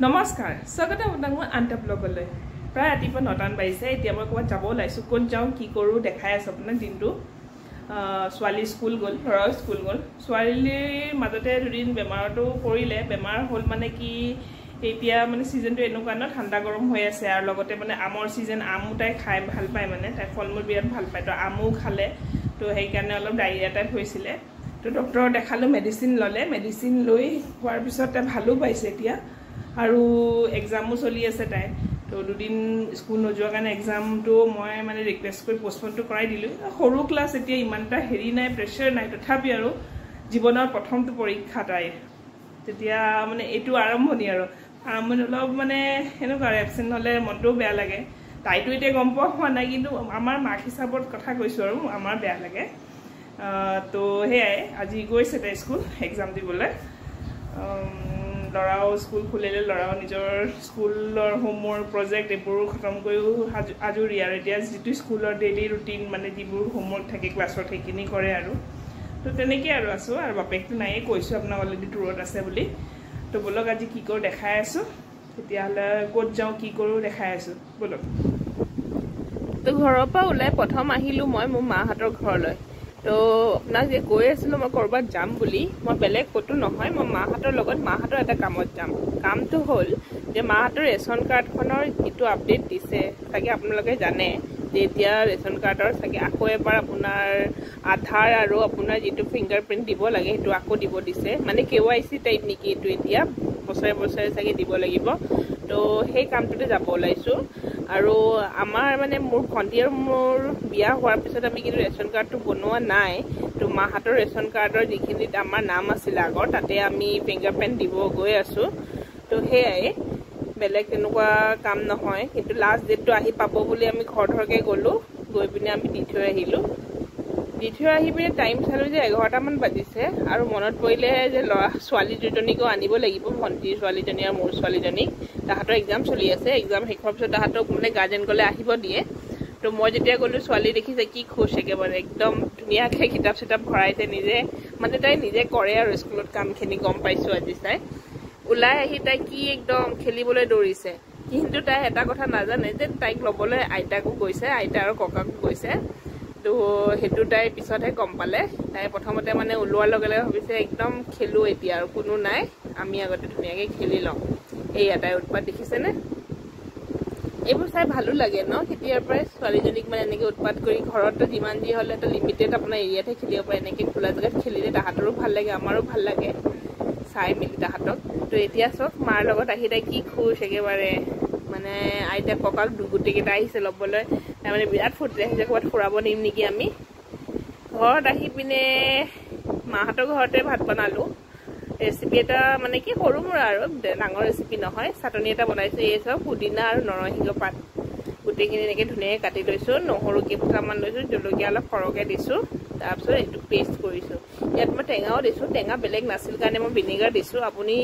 নমস্কাৰ স্বাগতম আপোনাক মই আনটা ব্লগলৈ প্ৰায় ৰাতিপুৱা 9টান বাজিছে এতিয়া মই ক'ৰবাত যাব ওলাইছোঁ ক'ত যাওঁ কি কৰোঁ দেখাই আছোঁ আপোনাক দিনটো ছোৱালী স্কুল গ'ল ল'ৰাও স্কুল গ'ল ছোৱালীৰ মাজতে দুদিন বেমাৰটো পৰিলে বেমাৰ হ'ল মানে কি এতিয়া মানে সিজনটো এনেকুৱা ন ঠাণ্ডা গৰম হৈ আছে আৰু লগতে মানে আমৰ সিজন আমো তাই খাই ভাল পায় মানে তাই ফলমূল বিৰাট ভাল পায় তো আমো খালে তো সেইকাৰণে অলপ ডায়েৰিয়া টাইপ হৈছিলে তো ডক্টৰক দেখালোঁ মেডিচিন ল'লে মেডিচিন লৈ হোৱাৰ পিছত তাই ভালো পাইছে এতিয়া আৰু এক্সামো চলি আছে তাই তো দুদিন স্কুল নোযোৱাৰ কাৰণে এক্সামটো মই মানে ৰিকুৱেষ্ট কৰি পোষ্টপনটো কৰাই দিলোঁ সৰু ক্লাছ এতিয়া ইমানটা হেৰি নাই প্ৰেছাৰ নাই তথাপি আৰু জীৱনৰ প্ৰথমটো পৰীক্ষা তাইৰ তেতিয়া মানে এইটো আৰম্ভণি অলপ মানে এনেকুৱা এবচেণ্ট হ'লে মনটোও বেয়া লাগে তাইতো এতিয়া গম পোৱা হোৱা নাই কিন্তু আমাৰ মাক হিচাপত কথা কৈছোঁ আৰু আমাৰ বেয়া লাগে তো সেয়াই আজি গৈছে তাই স্কুল এক্সাম দিবলৈ ল'ৰাও স্কুল খুলিলে ল'ৰাও নিজৰ স্কুলৰ হোমৱৰ্ক প্ৰজেক্ট এইবোৰ খতম কৰিও আজৰি আৰু এতিয়া যিটো স্কুলৰ ডেইলি ৰুটিন মানে যিবোৰ হোমৱৰ্ক থাকে ক্লাছত সেইখিনি কৰে আৰু তো তেনেকৈ আৰু আছোঁ আৰু বাপেকটো নায়ে কৈছোঁ আপোনাক অলৰেডি দূৰত আছে বুলি তো ব'লক আজি কি কৰোঁ দেখাই আছোঁ তেতিয়াহ'লে ক'ত যাওঁ কি কৰোঁ দেখাই আছোঁ ব'লক তো ঘৰৰ পৰা ওলাই প্ৰথম আহিলোঁ মই মোৰ মাহঁতৰ ঘৰলৈ তো আপোনাক যে কৈ আছিলোঁ মই ক'ৰবাত যাম বুলি মই বেলেগ ক'তো নহয় মই মাহঁতৰ লগত মাহঁতৰ এটা কামত যাম কামটো হ'ল যে মাহঁতৰ ৰেচন কাৰ্ডখনৰ যিটো আপডেট দিছে চাগে আপোনালোকে জানে যে এতিয়া ৰেচন কাৰ্ডৰ চাগে আকৌ এবাৰ আপোনাৰ আধাৰ আৰু আপোনাৰ যিটো ফিংগাৰ প্ৰিণ্ট দিব লাগে সেইটো আকৌ দিব দিছে মানে KYC টাইপ নেকি এইটো এতিয়া বছৰে বছৰে চাগে দিব লাগিব তো সেই কামটোতে যাব ওলাইছোঁ আৰু আমাৰ মানে মোৰ ভণ্টি আৰু মোৰ বিয়া হোৱাৰ পিছত আমি কিন্তু ৰেচন কাৰ্ডটো বনোৱা নাই তো মাহঁতৰ ৰেচন কাৰ্ডৰ যিখিনিত আমাৰ নাম আছিলে আগৰ তাতে আমি ফিংগাৰ প্ৰিণ্ট দিব গৈ আছোঁ তো সেয়াই বেলেগ তেনেকুৱা কাম নহয় কিন্তু লাষ্ট ডেটটো আহি পাব বুলি আমি ঘৰকে গ'লোঁ গৈ পিনে আমি দি থৈ আহিলোঁ দি থৈ আহি পিনে টাইম চালোঁ যে 11টামান বাজিছে আৰু মনত পৰিলে যে ছোৱালী দুজনীকো আনিব লাগিব ভণ্টিৰ ছোৱালীজনী আৰু মোৰ ছোৱালীজনীক তাহাঁতৰ এক্সাম চলি আছে এক্সাম শেষ হোৱাৰ পিছত তাহাঁতক মানে গাৰ্জেন গ'লে আহিব দিয়ে তো মই যেতিয়া গ'লোঁ ছোৱালী দেখিছে কি খুচ একেবাৰে একদম ধুনীয়াকৈ কিতাপ চিতাপ ভৰাইছে নিজে মানে তাই নিজে কৰে আৰু স্কুলত কামখিনি গম পাইছোঁ আজি চাই ওলাই আহি তাই কি একদম খেলিবলৈ দৌৰিছে কিন্তু তাই এটা কথা নাজানে যে তাইক ল'বলৈ আইতাকো গৈছে আইতা আৰু ককাকো গৈছে তো সেইটো তাই পিছতহে গম পালে তাই প্ৰথমতে মানে ওলোৱাৰ লগে লগে ভাবিছে একদম খেলোঁ এতিয়া আৰু কোনো নাই আমি আগতে ধুনীয়াকৈ খেলি লওঁ এইয়া তাই উৎপাত দেখিছেনে এইবোৰ চাই ভালো লাগে ন কেতিয়াৰ পৰাই ছোৱালীজনীক মানে এনেকৈ উৎপাত কৰি ঘৰতো যিমান যি হ'লে এটা লিমিটেড আপোনাৰ এৰিয়াতহে খেলিব পাৰে এনেকৈ খোলা জেগাত খেলিলে তাহাঁতৰো ভাল লাগে আমাৰো ভাল লাগে চাই মেলি তাহাঁতক তো এতিয়া চাওক মাৰ লগত আহি তাই কি খুচ একেবাৰে মানে আইতা ককাক গোটেইকেইটা আহিছে ল'বলৈ তাৰমানে বিৰাট ফূৰ্তি আহিছে ক'ৰবাত ফুৰাব নিম নেকি আমি ঘৰত আহি পিনে মাহঁতৰ ঘৰতে ভাত বনালোঁ ৰেচিপি এটা মানে কি সৰু মুৰা আৰু ডাঙৰ ৰেচিপি নহয় চাটনি এটা বনাইছোঁ এই চব পুদিনা আৰু নৰসিংহ পাত গোটেইখিনি এনেকৈ ধুনীয়াকৈ কাটি লৈছোঁ নহৰু কেইফুটামান লৈছোঁ জলকীয়া অলপ সৰহকৈ দিছোঁ তাৰপিছত এইটো পেষ্ট কৰিছোঁ ইয়াত মই টেঙাও দিছোঁ টেঙা বেলেগ নাছিল কাৰণে মই ভিনেগাৰ দিছোঁ আপুনি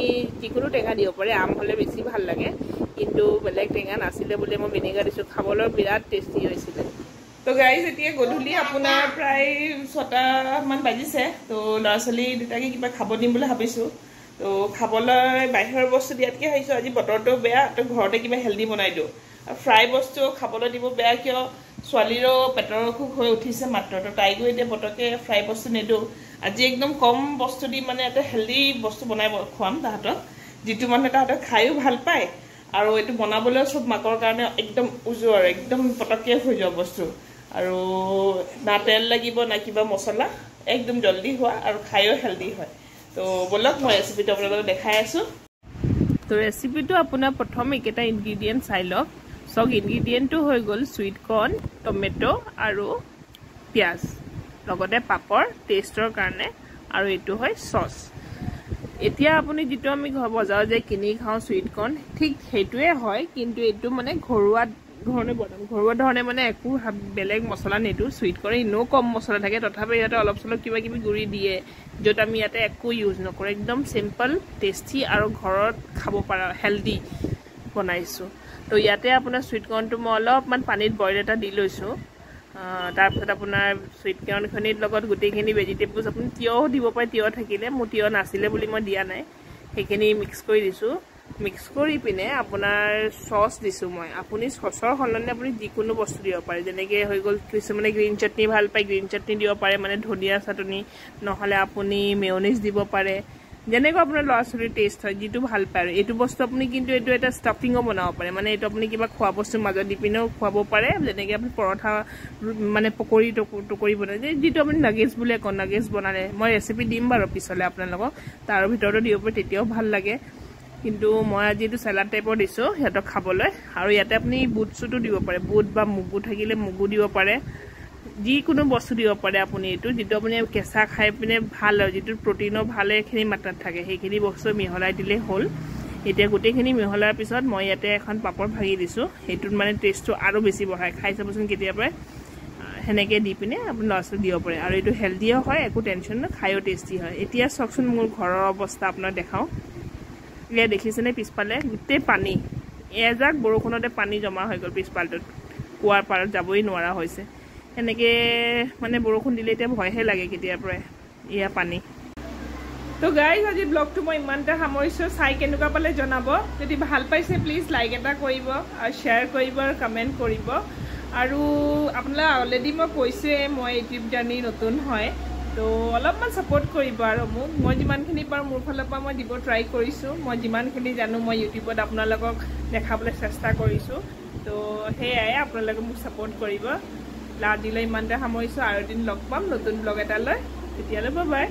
যিকোনো টেঙা দিব পাৰে আম হ'লে বেছি ভাল লাগে কিন্তু বেলেগ টেঙা নাছিলে বুলি মই ভিনেগাৰ দিছোঁ খাবলৈ বিৰাট টেষ্টি হৈছিলে তো গাইজ এতিয়া গধূলি আপোনাৰ প্ৰায় 6টামান বাজিছে তো ল'ৰা ছোৱালী দুটাকে কিবা খাব দিম বুলি ভাবিছোঁ তো খাবলৈ বাহিৰৰ বস্তু দিয়াতকৈ ভাবিছোঁ আজি বতৰটো বেয়া তো ঘৰতে কিবা হেল্ডি বনাই দিওঁ আৰু ফ্ৰাই বস্তু খাবলৈ দিব বেয়া কিয় ছোৱালীৰো পেটৰ অসুখ হৈ উঠিছে মাত্ৰ তো তাইকো এতিয়া পটককৈ ফ্ৰাই বস্তু নিদিওঁ আজি একদম কম বস্তু দি মানে এটা হেল্ডি বস্তু বনাই খুৱাম তাহাঁতক যিটো মানে তাহাঁতক খায়ো ভাল পায় আৰু এইটো বনাবলৈও চব মাকৰ কাৰণে একদম উজু আৰু একদম পটককৈ হৈ যোৱা বস্তু আৰু না তেল লাগিব না কিবা মছলা একদম জল্দি হোৱা আৰু খায়ো হেল্ডি হয় তো ব'লক মই ৰেচিপিটো আপোনালোকক দেখাই আছোঁ তো ৰেচিপিটো আপোনাৰ প্ৰথম এইকেইটা ইনগ্ৰিডিয়েণ্ট চাই লওক চব ইনগ্ৰিডিয়েণ্টটো হৈ গ'ল চুইট কৰ্ণ টমেটো আৰু পিঁয়াজ লগতে পাপৰ টেষ্টৰ কাৰণে আৰু এইটো হয় চচ এতিয়া আপুনি যিটো আমি বজাৰত যে কিনি খাওঁ চুইট কৰ্ণ ঠিক সেইটোৱে হয় কিন্তু এইটো মানে ঘৰুৱা ধৰণে মানে একো বেলেগ মছলা নিদিওঁ চুইট কৰ্ণ এনেও কম মছলা থাকে তথাপি ইয়াতে অলপ চলপ কিবা কিবি গুড়ি দিয়ে য'ত আমি ইয়াতে একো ইউজ নকৰোঁ একদম চিম্পল টেষ্টি আৰু ঘৰত খাব পৰা হেল্ডি বনাইছোঁ তো ইয়াতে আপোনাৰ চুইট কৰ্ণটো মই অলপমান পানীত বইল এটা দি লৈছোঁ তাৰপিছত আপোনাৰ চুইট কৰ্ণখিনিৰ লগত গোটেইখিনি ভেজিটেবলছ আপুনি তিয়ঁহ দিব পাৰে তিয়ঁহ থাকিলে মোৰ তিয়ঁহ নাছিলে বুলি মই দিয়া নাই সেইখিনি মিক্স কৰি দিছোঁ মিক্স কৰি পিনে আপোনাৰ সস দিছো মই আপুনি সসৰ হলনে আপুনি যিকোনো বস্তু দিব পাৰে যেনেকৈ হৈ গ'ল কিছুমানে গ্ৰীণ চাটনি ভাল পায় গ্ৰীণ চাটনি দিব পাৰে মানে ধনিয়া চাটনি নহলে আপুনি মেয়নিজ দিব পাৰে যেনেকৈ আপোনাৰ লছৰি টেষ্ট হয় যেটো ভাল পায় এটো বস্তু আপুনি কিন্তু এটো এটা ষ্টাফিংও বনাব পাৰে মানে এটো আপুনি কিবা খোৱা বস্তু মাজত দি পিনেও খুৱাব পাৰে যেনেকৈ আপুনি পৰঠা মানে পকৰি টকৰি বনায় যেটো আপুনি নাগেটস বুলি কয় নাগেটস বনালে মই ৰেচিপি দিম বাৰু পিছলে আপোনালোকক তাৰ ভিতৰতো দিব পাৰে তেতিয়াও ভাল লাগে কিন্তু মই আজি এটো সালাড টাইপৰ দিছো হেটো খাবলৈ আৰু ইয়াতে আপুনি বুট সুটো দিব পাৰে বুট বা মুগু থাকিলে মুগু দিব পাৰে যিকোনো বস্তু দিব পাৰে আপুনি এটো যেটো আপুনি কেঁচা খাই পিনে ভাল হয় যেটো প্ৰটিনৰ ভালে খিনি মাত্ৰাত থাকে সেইখিনি বস্তু মিহলাই দিলে হল এতিয়া গুটেখিনি মিহলাৰ পিছত মই ইয়াতে এখন পাপৰ ভাগি দিছো হেতুত মানে টেষ্টটো আৰু বেছি বঢ়াই খাই চাবচোন কেতিয়াবা হেনেকে দি পিনে আপুনি লছ দিব পাৰে আৰু এটো হেলদিও হয় একো টেনচন না খাইও টেস্টি হয় এতিয়া সকচোন মোৰ ঘৰৰ অৱস্থা আপোনাক দেখাও ইয়া দেখিছেনে পিছপালে গুটে পানী এজাক বৰখনতে পানী জমা হৈ গল পিছপালটোত কুৱাৰ পাৰত যাবই নোৱাৰা হৈছে এনেকে মানে বৰষুণ দিলে এতিয়া ভয়হে লাগে কেতিয়াবা ইয়া পানী তো গাইজ আজি ব্লগটো মই ইমানটা সামৰিছো চাই কেনেকুৱা পালে জনাব যদি ভাল পাইছে প্লিজ লাইক এটা কৰিব আৰু শেয়াৰ কৰিব আৰু কমেন্ট কৰিব আৰু আপোনালোক অলৰেডি মই কৈছে মই ইউটিউব জাৰ্নি নতুন হয় তো অলপমান সাপোৰ্ট কৰিব আৰু মই যিমানখিনি পাৰ মোৰ ফালৰ পৰা মই দিব ট্ৰাই কৰিছো মই যিমানখিনি জানো মই ইউটিউবত আপোনালোকক দেখাবলৈ চেষ্টা কৰিছো তো হেয়াই আপোনালোকে মোক সাপোৰ্ট কৰিব আজিলৈ ইমানটা সামৰিছো আৰু দিন লগ পাম নতুন ব্লগ এটা লৈ তেতিয়ালৈ বাই বাই